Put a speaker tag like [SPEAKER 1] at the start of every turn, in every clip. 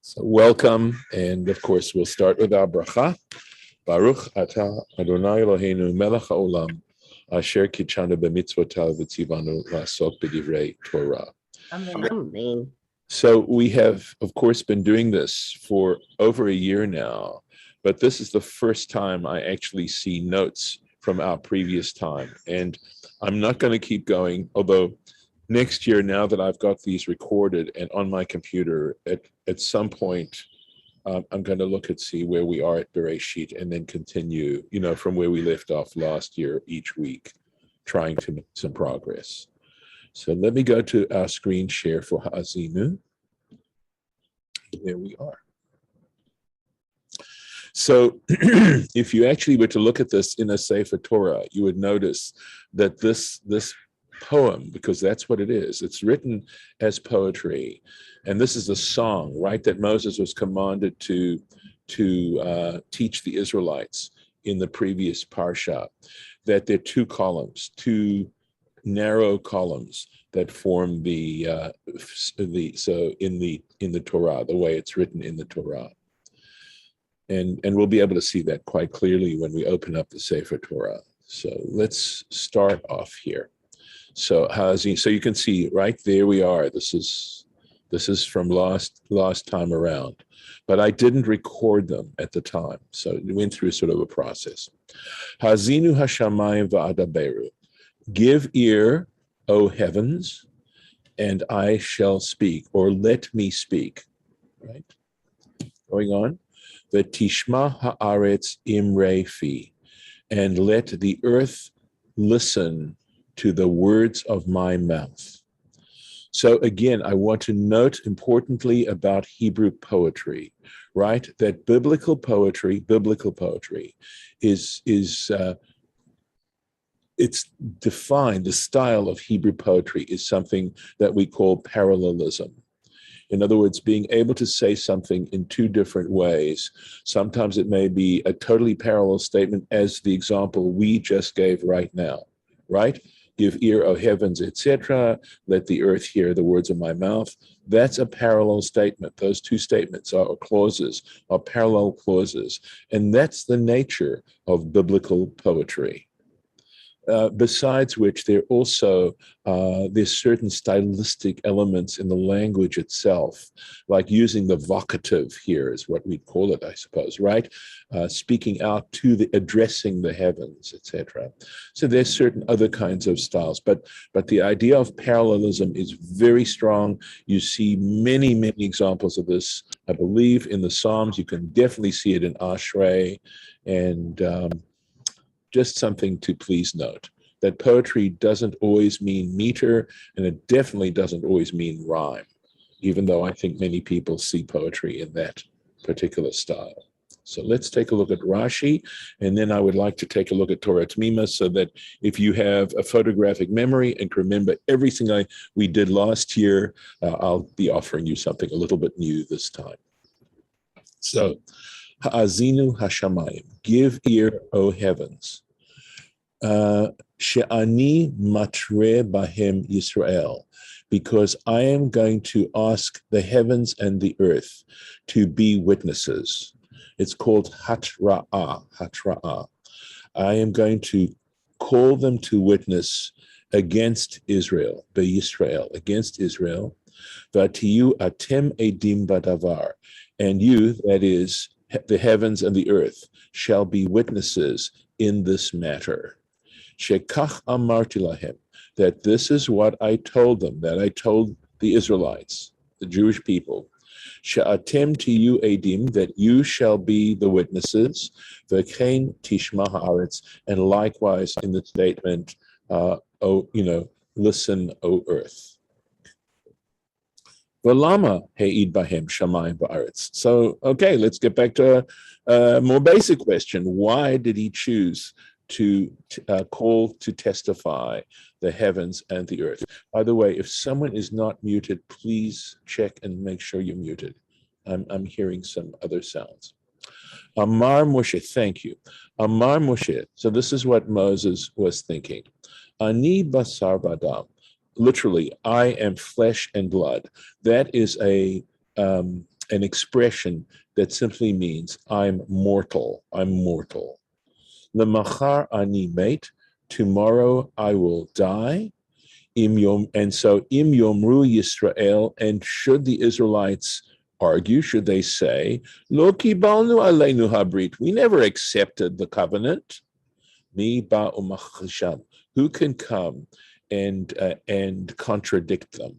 [SPEAKER 1] So welcome, and of course we'll start with our bracha. Baruch atah Adonai Eloheinu melech haolam asher kitshanu b'mitzvotav v'tzivanu la'asok b'divrei Torah.
[SPEAKER 2] Amen.
[SPEAKER 1] So we have, of course, been doing this for over a year now, but this is the first time I actually see notes from our previous time. And I'm not going to keep going, although next year, now that I've got these recorded and on my computer, at some point, I'm going to look and see where we are at Bereshit and then continue, from where we left off last year each week, trying to make some progress. So let me go to our screen share for Ha'azinu. There we are. So if you actually were to look at this in a Sefer Torah, you would notice that this poem, because that's what it is, it's written as poetry. And this is a song, right, that Moses was commanded to teach the Israelites in the previous Parsha, that there are two narrow columns that form the Torah, the way it's written in the Torah. And we'll be able to see that quite clearly when we open up the Sefer Torah. So let's start off here. So you can see right there we are. This is from last time around, but I didn't record them at the time, so it went through sort of a process. Hazinu hashamayim va'adaberu. Give ear, O heavens, and I shall speak, or let me speak. Right? Going on. V'tishma haaretz imrei fi, and let the earth listen to the words of my mouth. So again, I want to note importantly about Hebrew poetry, right? That biblical poetry is it's defined, the style of Hebrew poetry is something that we call parallelism. In other words, being able to say something in two different ways. Sometimes it may be a totally parallel statement, as the example we just gave right now, right? Give ear, O heavens, etc. Let the earth hear the words of my mouth. That's a parallel statement. Those two statements are parallel clauses. And that's the nature of biblical poetry. Besides which, there's certain stylistic elements in the language itself, like using the vocative here is what we'd call it, I suppose, right? Speaking out addressing the heavens, etc. So there's certain other kinds of styles, but the idea of parallelism is very strong. You see many, many examples of this, I believe, in the Psalms. You can definitely see it in Ashrei, and just something to please note, that poetry doesn't always mean meter, and it definitely doesn't always mean rhyme, even though I think many people see poetry in that particular style. So let's take a look at Rashi, and then I would like to take a look at Torah Temimah, so that if you have a photographic memory and can remember everything we did last year, I'll be offering you something a little bit new this time. So, Ha'azinu hashamayim, give ear, O heavens. She'ani matre bahem Yisrael, because I am going to ask the heavens and the earth to be witnesses. It's called hatra'ah. I am going to call them to witness against Israel, beYisrael, against Israel. V'atiyu atem edim badavar, and you, that is, the heavens and the earth, shall be witnesses in this matter. Shekach amarti lahem, that this is what I told them, that I told the Israelites, the Jewish people. She'atem tiyu edim, that you shall be the witnesses. V'kein tishma haaretz, and likewise in the statement, listen, O earth. V'lama he'id bahem shamayim ba'aretz. So, okay, let's get back to a more basic question. Why did he choose to call to testify the heavens and the earth? By the way, if someone is not muted, please check and make sure you're muted. I'm hearing some other sounds. Amar Moshe, thank you. Amar Moshe, so this is what Moses was thinking. Ani basar badam, literally, I am flesh and blood. That is a an expression that simply means I'm mortal. I'm mortal. Lemachar ani met, tomorrow I will die. And so im yomru Yisrael, and should the Israelites argue, should they say, Lo kibalnu aleinu habrit, we never accepted the covenant. Mi ba umachasham, who can come and contradict them?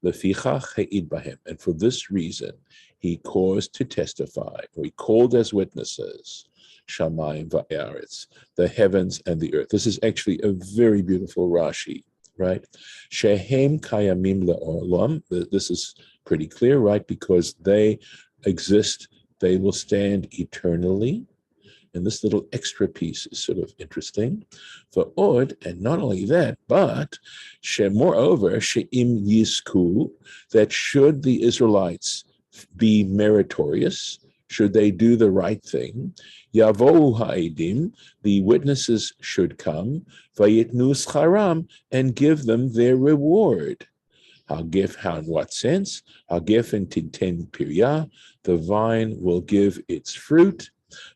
[SPEAKER 1] Lefichach ha'id bahem, and for this reason he caused to testify, or he called as witnesses, Shamayim va'aretz, the heavens and the earth. This is actually a very beautiful Rashi, right? Shehem kayamim le'olam. This is pretty clear, right? Because they exist, they will stand eternally. And this little extra piece is sort of interesting. For Od, and not only that, but moreover, she'im yisku, that should the Israelites be meritorious, should they do the right thing, yavohu ha'idim, the witnesses should come, vayitnu scharam, and give them their reward. How in what sense? Hagef titen pirya, the vine will give its fruit,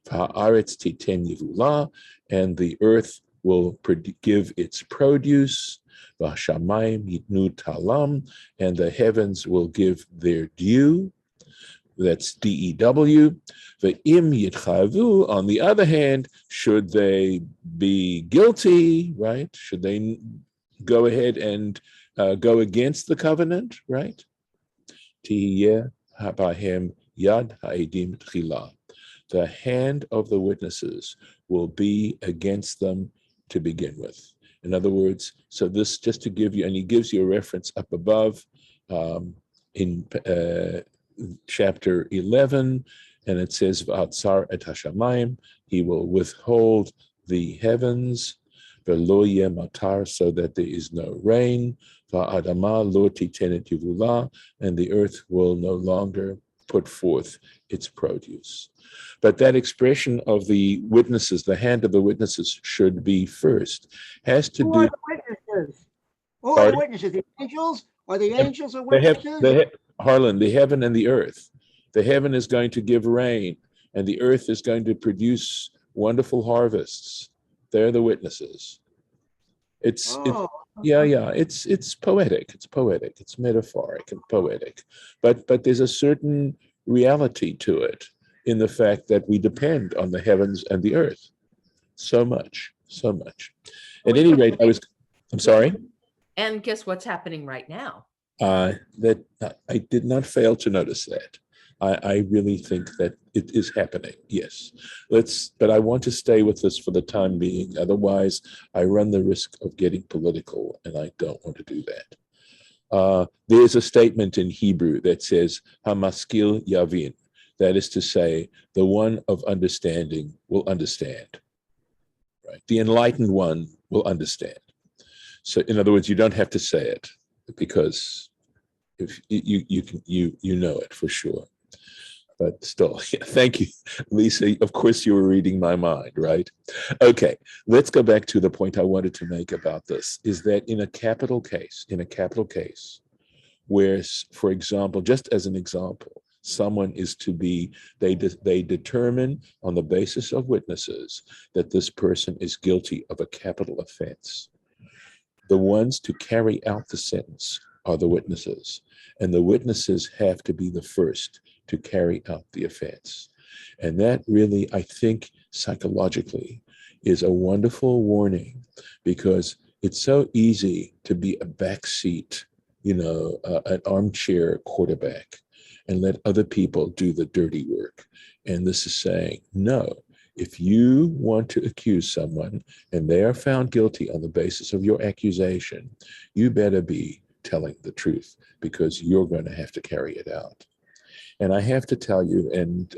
[SPEAKER 1] v'ha'aretz titen yivula, and the earth will give its produce, v'hashamayim yitnu talam, and the heavens will give their due. That's DEW. The im yitchavu, on the other hand, should they be guilty, right? Should they go ahead and go against the covenant, right? Tihiyeh habahem yad ha'idim tchila. The hand of the witnesses will be against them to begin with. In other words, so this just to give you, and he gives you a reference up above in chapter 11, and it says, V'atzar et hashamayim, he will withhold the heavens, v'lo yeh matar, so that there is no rain, v'adama lo titenet yivula, and the earth will no longer put forth its produce. But that expression of the witnesses, the hand of the witnesses should be first, has to do...
[SPEAKER 2] Who are the witnesses? Who are the witnesses? The angels? Are the angels are witnesses?
[SPEAKER 1] Harlan, the heaven and the earth. The heaven is going to give rain, and the earth is going to produce wonderful harvests. They're the witnesses. It's poetic. It's poetic. It's metaphoric and poetic. But there's a certain reality to it in the fact that we depend on the heavens and the earth so much. At any rate, I'm sorry?
[SPEAKER 3] And guess what's happening right now?
[SPEAKER 1] That I did not fail to notice that. I really think that it is happening. Yes, but I want to stay with this for the time being. Otherwise, I run the risk of getting political, and I don't want to do that. There's a statement in Hebrew that says "Hamaskil Yavin," that is to say, the one of understanding will understand. Right, the enlightened one will understand. So, in other words, you don't have to say it, because if you know it for sure. But still, yeah, thank you, Lisa. Of course, you were reading my mind, right? Okay, let's go back to the point I wanted to make about this, is that in a capital case, where, for example, just as an example, someone is to be, they determine on the basis of witnesses that this person is guilty of a capital offense. The ones to carry out the sentence are the witnesses, and the witnesses have to be the first to carry out the offense. And that really, I think, psychologically is a wonderful warning, because it's so easy to be a backseat, an armchair quarterback and let other people do the dirty work. And this is saying, no, if you want to accuse someone and they are found guilty on the basis of your accusation, you better be telling the truth, because you're going to have to carry it out. And I have to tell you, and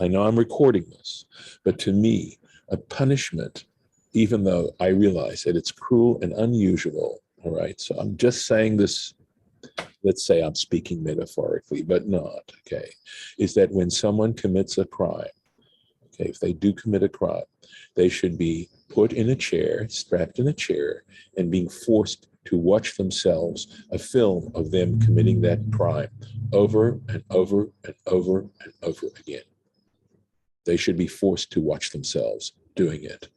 [SPEAKER 1] I know I'm recording this, but to me, a punishment, even though I realize that it's cruel and unusual, all right? So I'm just saying this, let's say I'm speaking metaphorically, but not, okay, is that when someone commits a crime, okay, if they do commit a crime, they should be put in a chair, strapped in a chair, and being forced to watch themselves, a film of them committing that crime over and over and over and over again. They should be forced to watch themselves doing it.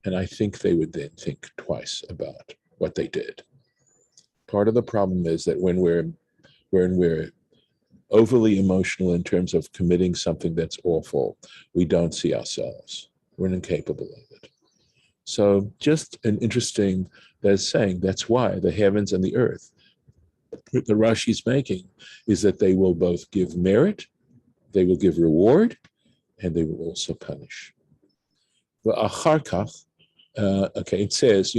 [SPEAKER 1] And I think they would then think twice about what they did. Part of the problem is that when we're overly emotional in terms of committing something that's awful, we don't see ourselves. We're incapable of it. So just an interesting, that's saying that's why the heavens and the earth, the Rashi is making, is that they will both give merit, they will give reward, and they will also punish. Okay, it says,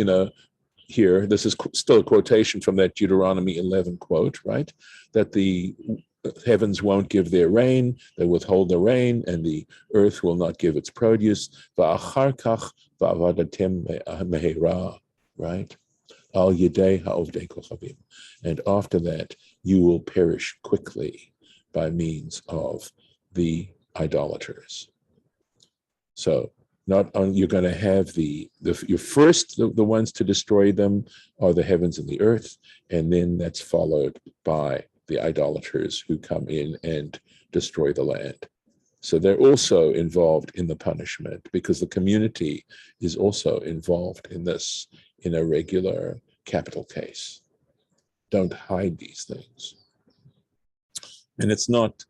[SPEAKER 1] here, this is still a quotation from that Deuteronomy 11 quote, right? That the heavens won't give their rain, they withhold the rain, and the earth will not give its produce. Right? Al yedei ha'ovdei kochavim. And after that, you will perish quickly by means of the idolaters. So not only you're going to have the ones to destroy them are the heavens and the earth, and then that's followed by the idolaters who come in and destroy the land. So they're also involved in the punishment because the community is also involved in this in a regular capital case. Don't hide these things. And it's not.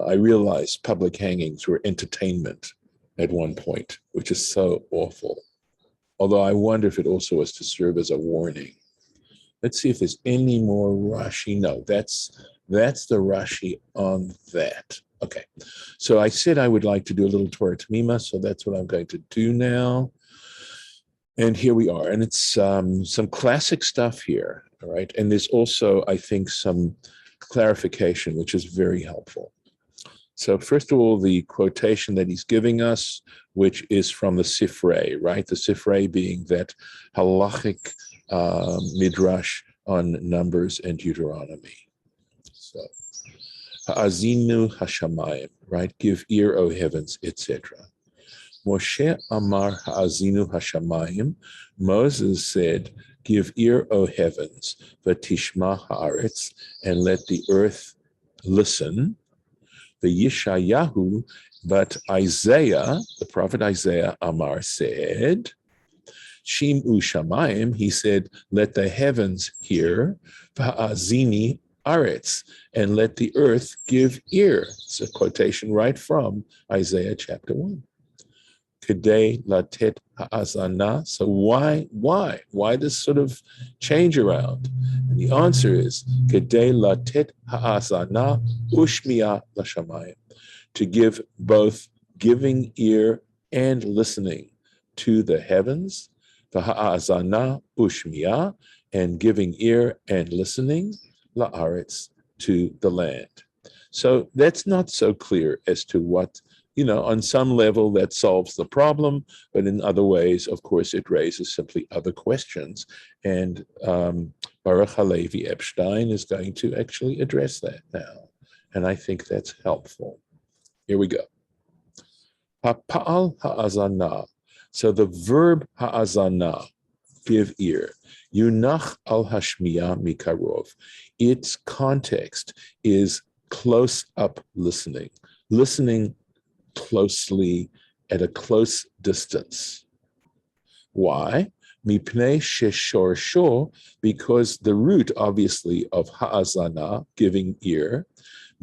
[SPEAKER 1] I realize public hangings were entertainment at one point, which is so awful. Although I wonder if it also was to serve as a warning. Let's see if there's any more Rashi. No, that's the Rashi on that. Okay, so I said I would like to do a little Torah Temimah, so that's what I'm going to do now. And here we are, and it's some classic stuff here, all right? And there's also, I think, some clarification, which is very helpful. So first of all, the quotation that he's giving us, which is from the Sifrei, right? The Sifrei being that halachic midrash on Numbers and Deuteronomy. So, ha'azinu hashamayim, right? Give ear, O heavens, etc. Moshe Amar ha'azinu hashamayim. Moses said, give ear, O heavens, v'tishma haaretz, and let the earth listen. The Yeshayahu, but Isaiah, the prophet Isaiah Amar said, Shim'u shamayim, he said, let the heavens hear, v'ha'azini aretz, and let the earth give ear. It's a quotation right from Isaiah chapter 1. Kedei latet ha'azana. So why this sort of change around? And the answer is kedei latet ha'azana ushmiya lashamayim, to give both giving ear and listening to the heavens, ha'azana ushmiya, and giving ear and listening la'aretz, to the land. So that's not so clear as to what. On some level that solves the problem, but in other ways, of course, it raises simply other questions. And Baruch Halevi Epstein is going to actually address that now. And I think that's helpful. Here we go. Ha'pa'al ha'azana. So the verb ha'azana, give ear, yunach al hashmiya mikarov. Its context is close up listening closely at a close distance. Why? Mipnei sheshorsho, because the root, obviously, of ha'azana, giving ear,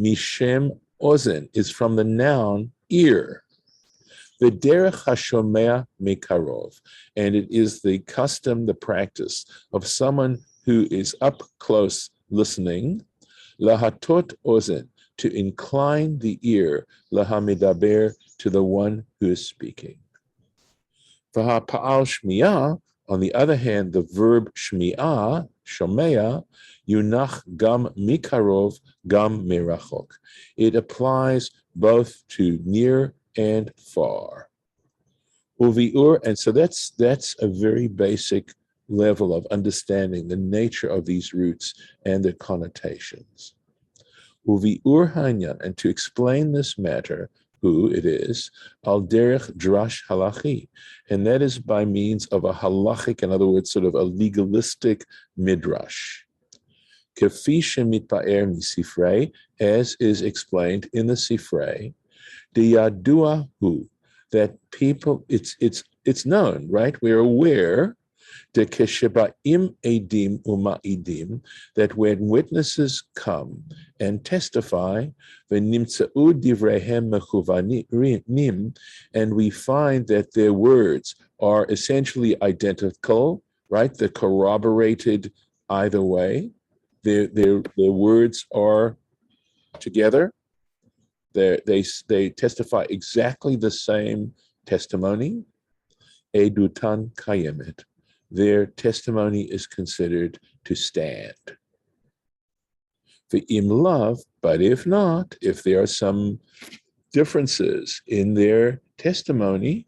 [SPEAKER 1] mishem ozen, is from the noun ear. V'derech hashomea mikarov, and it is the custom, the practice of someone who is up close listening, lahatot ozen, to incline the ear, lahamidaber, to the one who is speaking. V'ha'pa'al shmiya, on the other hand, the verb shmiya, shomea, yunach gam mikarov, gam merachok. It applies both to near and far. Uvi'ur, and so that's a very basic level of understanding the nature of these roots and their connotations. Uvi'ur hanyan, and to explain this matter, who it is, al derech drash halachi, and that is by means of a halachic, in other words, sort of a legalistic midrash. Kefi shemitpa'er misifrei, as is explained in the Sifrei, diyadua hu, that people, it's known, right? We're aware that keshebaim edim umaidim, that when witnesses come and testify, v'nimtza'u divreihem mechuvanim, and we find that their words are essentially identical, right? They're corroborated either way. Their words are together. They testify exactly the same testimony. Edutan kayemet. Their testimony is considered to stand. V'im lav, but if not, if there are some differences in their testimony,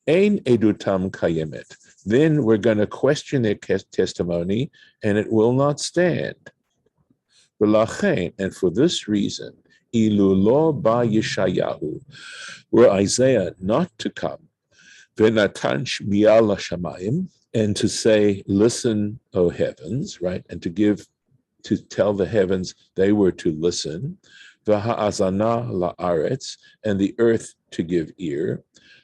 [SPEAKER 1] ein edutam kayemet, then we're going to question their testimony and it will not stand. And for this reason, ilu lo ba Yeshayahu, were Isaiah not to come, v'natan shmiya l'shamayim, and to say, listen, O heavens, right? And to tell the heavens they were to listen, v'ha'azana la'aretz, and the earth to give ear.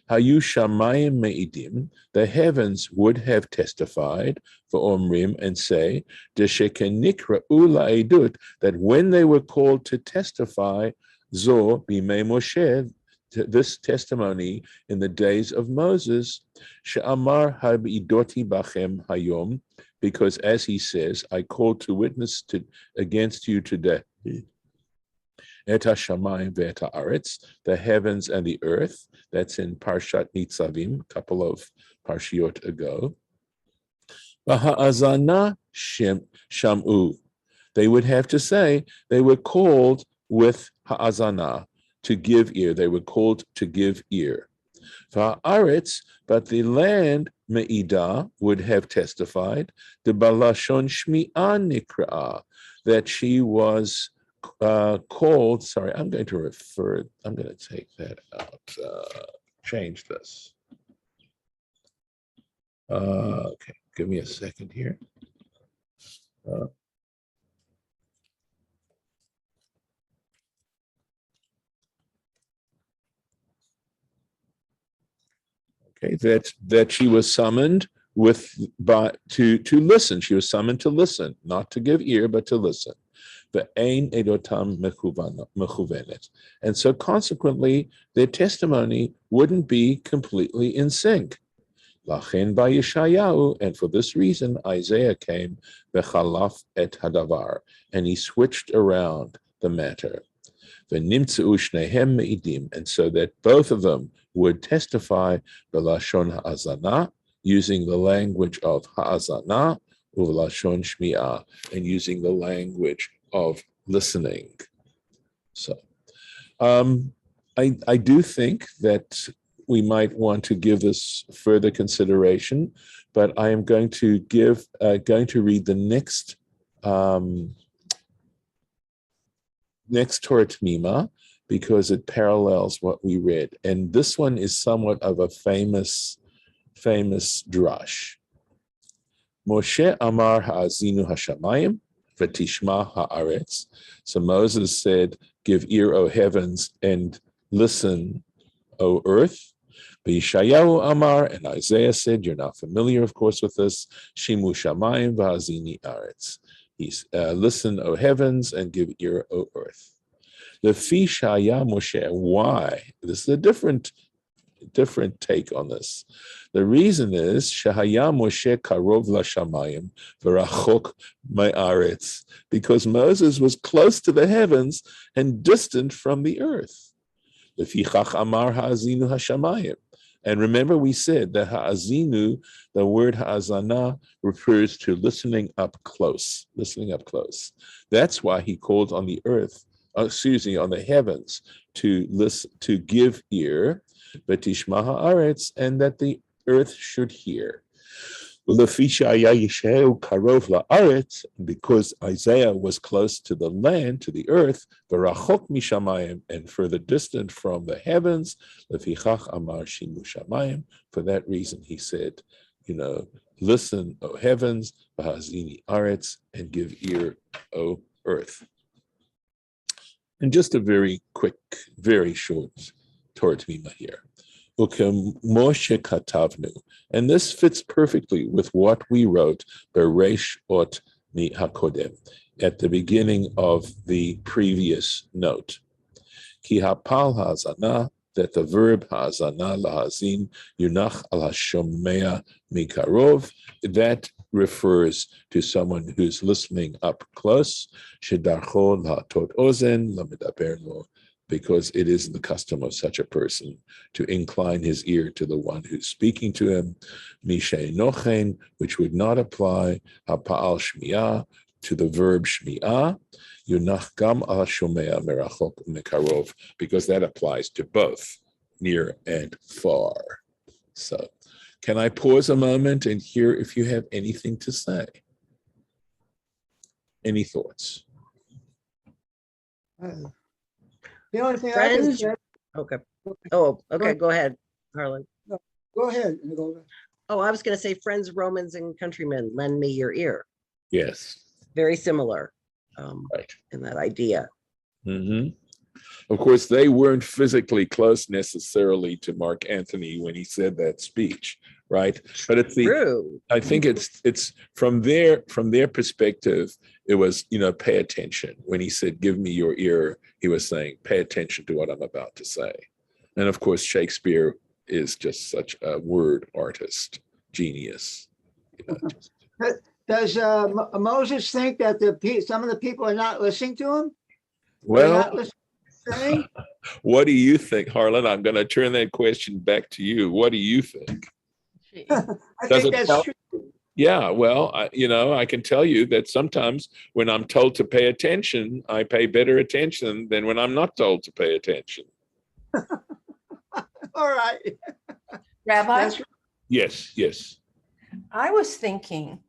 [SPEAKER 1] Hayu shamayim me'idim, the heavens would have testified, v'omrim, and say, deshekenikra ula'edut, that when they were called to testify, zo b'mei Moshe, this testimony in the days of Moses, she'amar habidoti bachem hayom, because as he says, I call to witness against you today, et hashamayim ve'et haaretz, the heavens and the earth. That's in Parshat Nitzavim, a couple of parshiot ago. V'ha'azana shamu, they would have to say they were called with ha'azana, to give ear. They were called to give ear. Va'aretz, but the land, me'idah, would have testified, the balashon shmi'ah nikra'ah, that she was called, sorry, I'm going to take that out, change this. Okay, give me a second here. Okay, that she was summoned to listen. She was summoned to listen, not to give ear, but to listen. Ve'ein edotam mechuvenet, and so consequently, their testimony wouldn't be completely in sync. Lachen ba Yeshayahu, and for this reason, Isaiah came v'chalaf et hadavar, and he switched around the matter. V'nimtzeu shnehem me'idim, and so that both of them would testify b'lashon ha'azana, using the language of ha'azana, u'lashon shmi'ah, and using the language of listening. So, I do think that we might want to give this further consideration, but I am going to read the next Torah Temimah, because it parallels what we read. And this one is somewhat of a famous drush. Moshe amar ha'azinu hashamayim v'tishma ha'aretz. So Moses said, give ear, O heavens, and listen, O earth. Yeshayahu amar, and Isaiah said, you're not familiar, of course, with this, shimu shamayim v'hazini aretz. Listen, O heavens, and give ear, O earth. The Shaya Moshe. Why? This is a different take on this. The reason is Shahaya Moshe karov lashamayim v'rachok ma'aretz, because Moses was close to the heavens and distant from the earth. Lefichach amar ha'azinu hashamayim. And remember, we said that ha'azinu, the word ha'azana, refers to listening up close. That's why he called on the earth, on the heavens, to listen, to give ear, v'tishma ha'aretz, and that the earth should hear. Because Isaiah was close to the land, to the earth, v'rachok mishamayim, and further distant from the heavens, lefichach amar shimu shamayim. For that reason, he said, listen, O heavens, v'hazini aretz, and give ear, O earth. And just a very quick, very short Torah Temimah here. Moshe katavnu, and this fits perfectly with what we wrote bereish ot mi hakodem, at the beginning of the previous note. Ki hapal hazana, that the verb hazana lahazin yunach al hashomea mikarov, that refers to someone who's listening up close. Shedarcho lahatot ozen lamedaber lo, because it is the custom of such a person to incline his ear to the one who's speaking to him. Mishay nochen, which would not apply hapa'al shmi'ah, to the verb shmi'ah, yunach gam al shomea merachok mekarov, because that applies to both near and far. So, can I pause a moment and hear if you have anything to say? Any thoughts?
[SPEAKER 2] The only thing I can say.
[SPEAKER 4] Okay. Oh, okay. Go ahead, Harlan.
[SPEAKER 2] No, go ahead.
[SPEAKER 4] Oh, I was going to say, friends, Romans, and countrymen, lend me your ear.
[SPEAKER 1] Yes.
[SPEAKER 4] Very similar
[SPEAKER 1] Right.
[SPEAKER 4] in that idea.
[SPEAKER 1] Mm-hmm. Of course, they weren't physically close necessarily to Mark Antony when he said that speech, right? But it's
[SPEAKER 4] True.
[SPEAKER 1] I think it's from their perspective, it was, pay attention. When he said, give me your ear, he was saying, pay attention to what I'm about to say. And of course, Shakespeare is just such a word artist, genius.
[SPEAKER 2] Does Moses think that some of the people are not listening to him?
[SPEAKER 1] Well, what do you think, Harlan? I'm going to turn that question back to you. What do you think?
[SPEAKER 2] I think that's true.
[SPEAKER 1] Yeah, well, I can tell you that sometimes when I'm told to pay attention, I pay better attention than when I'm not told to pay attention.
[SPEAKER 2] All right.
[SPEAKER 3] Rabbi?
[SPEAKER 1] Yes.
[SPEAKER 3] I was thinking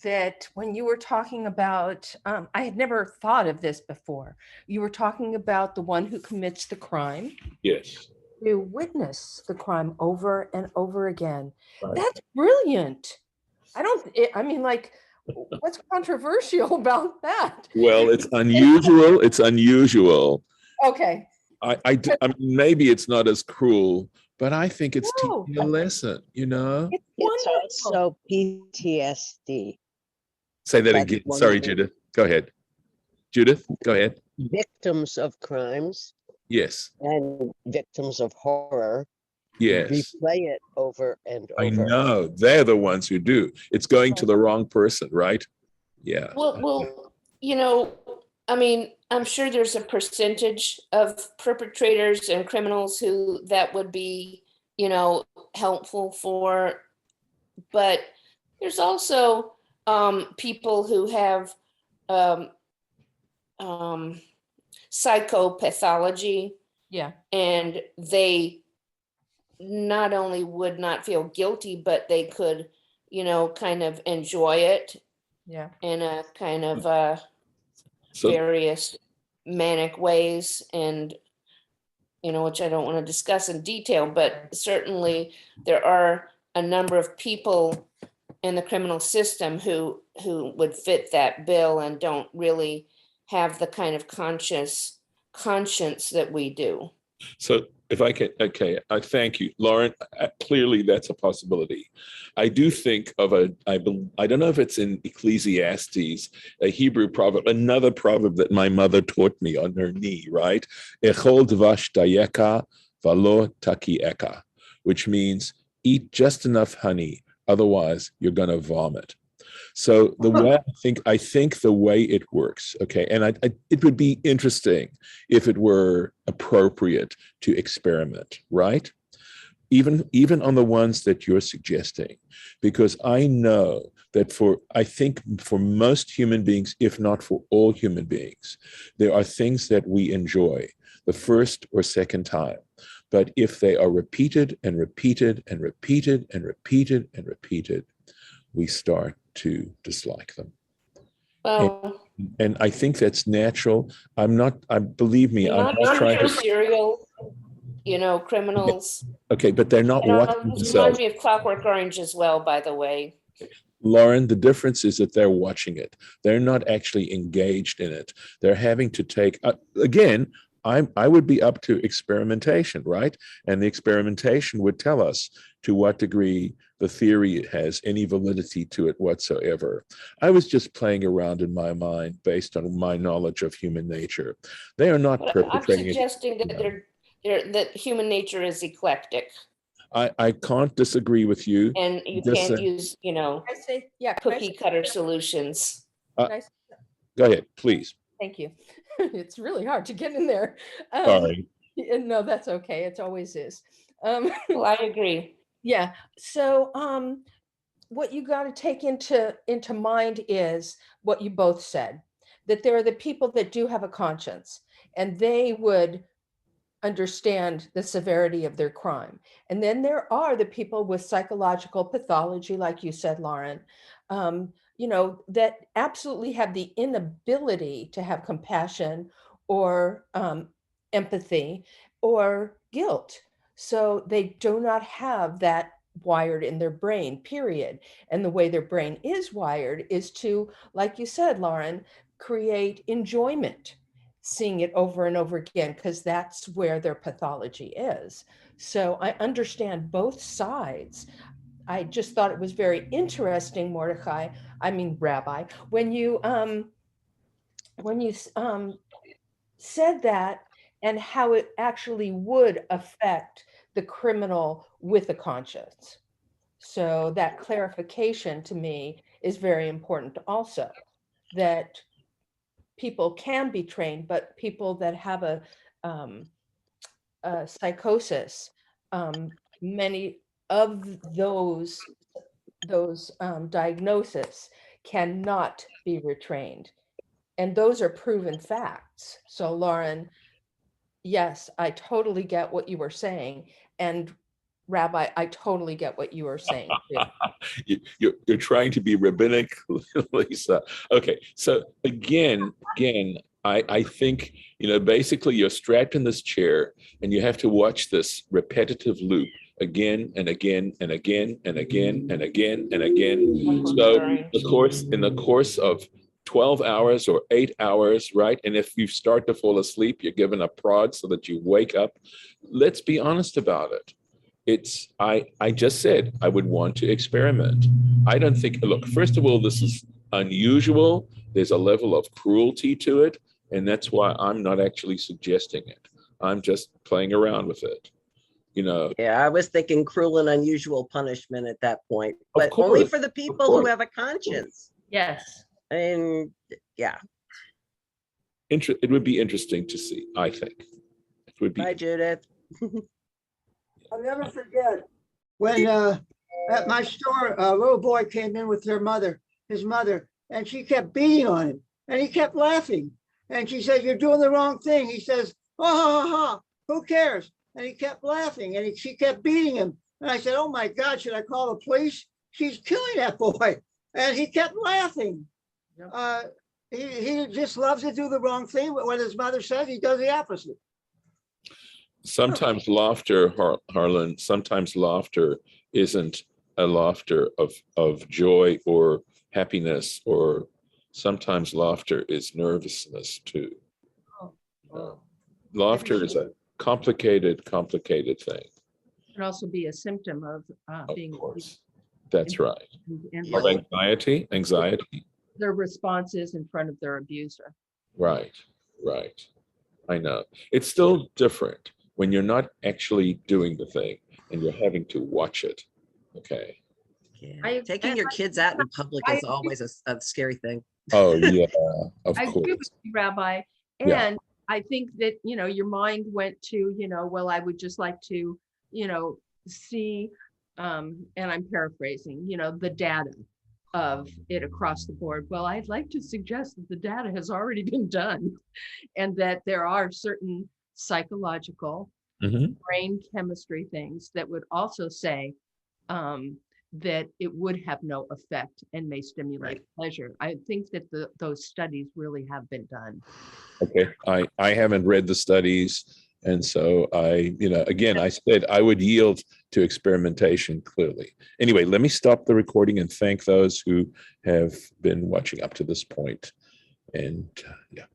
[SPEAKER 3] that when you were talking about, I had never thought of this before. You were talking about the one who commits the crime.
[SPEAKER 1] Yes.
[SPEAKER 3] To witness the crime over and over again.
[SPEAKER 1] Right.
[SPEAKER 3] That's brilliant. What's controversial about that?
[SPEAKER 1] Well, it's unusual. It's unusual.
[SPEAKER 3] Okay.
[SPEAKER 1] I mean, maybe it's not as cruel, but I think it's teaching a lesson,
[SPEAKER 5] It's also PTSD.
[SPEAKER 1] Say that again. Sorry, Judith. Go ahead. Judith, go ahead.
[SPEAKER 5] Victims of crimes.
[SPEAKER 1] Yes.
[SPEAKER 5] And victims of horror.
[SPEAKER 1] Yes.
[SPEAKER 5] Replay it over and over.
[SPEAKER 1] I know. They're the ones who do. It's going to the wrong person, right? Yeah.
[SPEAKER 6] Well, I'm sure there's a percentage of perpetrators and criminals who that would be, helpful for, but there's also people who have psychopathology.
[SPEAKER 3] Yeah.
[SPEAKER 6] And they not only would not feel guilty, but they could, kind of enjoy it.
[SPEAKER 3] Yeah.
[SPEAKER 6] In a kind of various manic ways, and which I don't want to discuss in detail, but certainly there are a number of people in the criminal system who would fit that bill and don't really have the kind of conscience that we do.
[SPEAKER 1] So if I can, okay, I thank you, Lauren. Clearly, that's a possibility. I do think of I don't know if it's in Ecclesiastes, a Hebrew proverb, another proverb that my mother taught me on her knee, right? Echol dvash dayeka valo takieka, which means eat just enough honey, otherwise you're going to vomit. So the way I think the way it works, okay, and it would be interesting if it were appropriate to experiment, right? Even on the ones that you're suggesting, because I know that I think for most human beings, if not for all human beings, there are things that we enjoy the first or second time. But if they are repeated and repeated and repeated and repeated and repeated, we start to dislike them. And I think that's natural. Believe me, I'm not trying to.
[SPEAKER 6] Cereal. criminals.
[SPEAKER 1] Okay, but they're not watching
[SPEAKER 6] This
[SPEAKER 1] themselves.
[SPEAKER 6] reminds me of Clockwork Orange as well, by the way.
[SPEAKER 1] Lauren, the difference is that they're watching it. They're not actually engaged in it. They're having to take, again, I would be up to experimentation, right? And the experimentation would tell us to what degree the theory has any validity to it whatsoever. I was just playing around in my mind based on my knowledge of human nature. They are not
[SPEAKER 6] But I'm
[SPEAKER 1] perpetrating it.
[SPEAKER 6] suggesting that that human nature is eclectic,
[SPEAKER 1] I can't disagree with you.
[SPEAKER 6] and you
[SPEAKER 1] Just
[SPEAKER 6] can't
[SPEAKER 1] say-
[SPEAKER 6] use,
[SPEAKER 3] I say, yeah. can I say
[SPEAKER 6] cookie cutter
[SPEAKER 3] something?
[SPEAKER 6] solutions.
[SPEAKER 3] Can I say-
[SPEAKER 1] Go ahead, please.
[SPEAKER 3] Thank you. It's really hard to get in there.
[SPEAKER 1] Sorry.
[SPEAKER 3] No, that's okay. It always is.
[SPEAKER 6] Well, I agree.
[SPEAKER 3] Yeah. So what you got to take into mind is what you both said, that there are the people that do have a conscience, and they would understand the severity of their crime. And then there are the people with psychological pathology, like you said, Lauren, that absolutely have the inability to have compassion or empathy or guilt. So they do not have that wired in their brain, period. And the way their brain is wired is to, like you said, Lauren, create enjoyment, seeing it over and over again, because that's where their pathology is. So I understand both sides. I just thought it was very interesting, Rabbi, when you said that, and how it actually would affect the criminal with a conscience. So that clarification to me is very important also, that people can be trained, but people that have a psychosis, many of those diagnoses cannot be retrained. And those are proven facts. So Lauren, yes, I totally get what you were saying. And Rabbi, I totally get what you were saying too.
[SPEAKER 1] You're trying to be rabbinic, Lisa. Okay, so again, I think, basically you're strapped in this chair and you have to watch this repetitive loop again and again and again and again and again and again. So in the course of 12 hours or 8 hours, right? And if you start to fall asleep, you're given a prod so that you wake up. Let's be honest about it. I just said I would want to experiment. I don't think, look, first of all, this is unusual. There's a level of cruelty to it. And that's why I'm not actually suggesting it. I'm just playing around with it.
[SPEAKER 4] Yeah, I was thinking cruel and unusual punishment at that point, but only for the people who have a conscience.
[SPEAKER 3] Yes.
[SPEAKER 4] And yeah.
[SPEAKER 1] It would be interesting to see, I think. It would be.
[SPEAKER 4] Bye, Judith.
[SPEAKER 2] I'll never forget when at my store, a little boy came in with his mother, and she kept beating on him, and he kept laughing. And she said, "You're doing the wrong thing." He says, "Oh, ha, ha, ha, who cares?" And he kept laughing, and she kept beating him. And I said, "Oh my God, should I call the police? She's killing that boy." And he kept laughing. Yep. He just loves to do the wrong thing. But when his mother says, he does the opposite.
[SPEAKER 1] Sometimes laughter, Harlan, sometimes laughter isn't a laughter of joy or happiness, or sometimes laughter is nervousness too. Laughter is a complicated thing.
[SPEAKER 3] It can also be a symptom of being.
[SPEAKER 1] Of course, that's right.
[SPEAKER 3] And
[SPEAKER 1] of anxiety.
[SPEAKER 3] Their responses in front of their abuser.
[SPEAKER 1] Right. I know. It's still different when you're not actually doing the thing and you're having to watch it. Okay.
[SPEAKER 4] Yeah. Taking your kids out in public is always a scary thing.
[SPEAKER 1] Oh yeah, of
[SPEAKER 3] I
[SPEAKER 1] course.
[SPEAKER 3] agree with you, Rabbi. And yeah. I think that, your mind went to, well, I would just like to, see, and I'm paraphrasing, the data of it across the board. Well, I'd like to suggest that the data has already been done, and that there are certain psychological brain chemistry things that would also say that it would have no effect and may stimulate pleasure. I think that those studies really have been done.
[SPEAKER 1] Okay, I haven't read the studies. And so again, I said I would yield to experimentation clearly. Anyway, let me stop the recording and thank those who have been watching up to this point. And yeah.